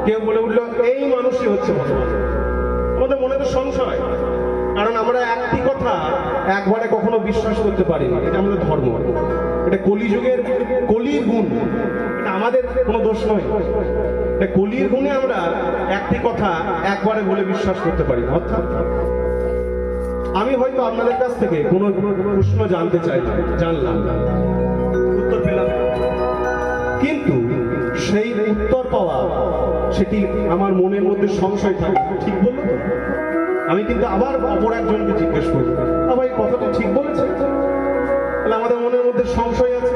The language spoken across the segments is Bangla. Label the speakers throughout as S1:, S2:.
S1: কেউ বলে উঠলো এই মানুষই হচ্ছে ভগবান। আমাদের মনে তো সংশয়, কারণ আমরা একটি কথা একবারে কখনো বিশ্বাস করতে পারি না। এটা আমাদের ধর্ম, এটা কলিযুগের কলির গুণ, এটা আমাদের কোনো দোষ নয়। এটা কলির গুণে আমরা একটি কথা একবারে বলে বিশ্বাস করতে পারি। অর্থাৎ আমি হয়তো আপনাদের কাছ থেকে কোনো প্রশ্ন জানতে চাইলাম, জানলাম, উত্তর পেলাম, কিন্তু সেই উত্তর পাওয়া সেটি আমার মনের মধ্যে সংশয় থাকে, ঠিক বললো তো? আমি কিন্তু আবার অপর একজনকে জিজ্ঞেস করব, ভাই কথাটা ঠিক বলেছে? তাহলে আমাদের মনের মধ্যে সংশয় আছে।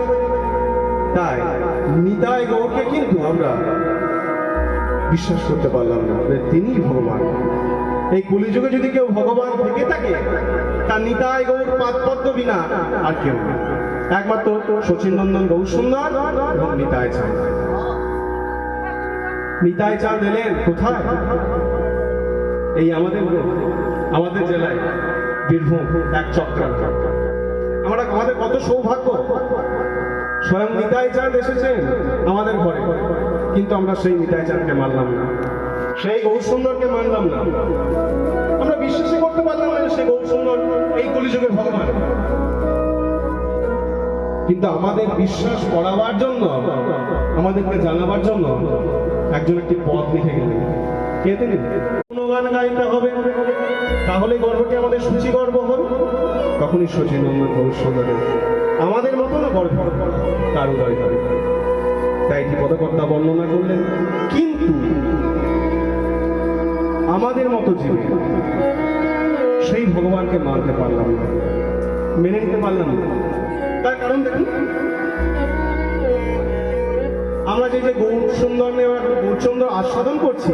S1: তাই নিতাই গৌরকে কিন্তু আমরা বিশ্বাস করতে পারলাম না তিনিই ভগবান। এই কলিযুগে যদি কেউ ভগবান থেকে থাকে, তার নিতাই গৌর পাদপদ্ম বিনা আর কেউ না, একমাত্র শচীন নন্দন গৌর সুন্দর এবং নিতাই চাঁদ। নিতাই চাঁদ এলেন কোথায়? এই আমাদের জেলায় বীরভূম এক চক্রা। আমাদের কত সৌভাগ্য, স্বয়ং নিতাই চাঁদ এসেছেন আমাদের ঘরে, কিন্তু আমরা সেই নিতাই চাঁদকে মানলাম না, সেই গৌর সুন্দরকে মানলাম না। আমরা বিশ্বাসই করতে পারলাম না সেই গৌর সুন্দর এই কলিযুগের ভগবান। কিন্তু আমাদের বিশ্বাস করাবার জন্য, আমাদেরকে জানাবার জন্য একজন একটি পথ লিখে গেলেন। কে তিনি? গুণগান গাইতে হবে, তাহলে গর্বটি আমাদের সূচি গর্ব হবে। তখনই শচীন নন্দন গৌর সুন্দরের আমাদের মতো না গর্ব তার উদয় হবে। তাই এটি পদকর্তা বর্ণনা করলেন। কিন্তু আমাদের মতো জীব সেই ভগবানকে মানতে পারলাম না, মেনে নিতে পারলাম না। তার কারণ দেখুন, আমরা যে গৌর সুন্দর নেওয়ার গৌর সুন্দর আস্বাদন করছি,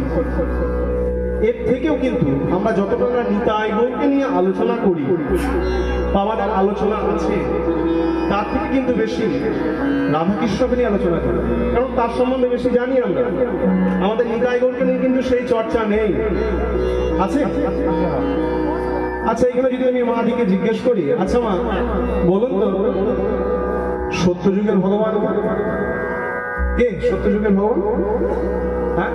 S1: এর থেকেও কিন্তু আমরা যতটা না নিতাই গৌরকে নিয়ে আলোচনা করি বা আমাদের আলোচনা আছে, তার থেকে কিন্তু বেশি রাধাকৃষ্ণকে নিয়ে আলোচনা করি, কারণ তার সম্বন্ধে বেশি জানি আমরা। আমাদের নিতাই গৌরকে নিয়ে কিন্তু সেই চর্চা নেই। আছে? আচ্ছা, এখানে যদি আমি মাদিকে জিজ্ঞেস করি, আচ্ছা মা বলুন তো, সত্যযুগের ভগবান কে? সত্যযুগের ভগবান? হ্যাঁ,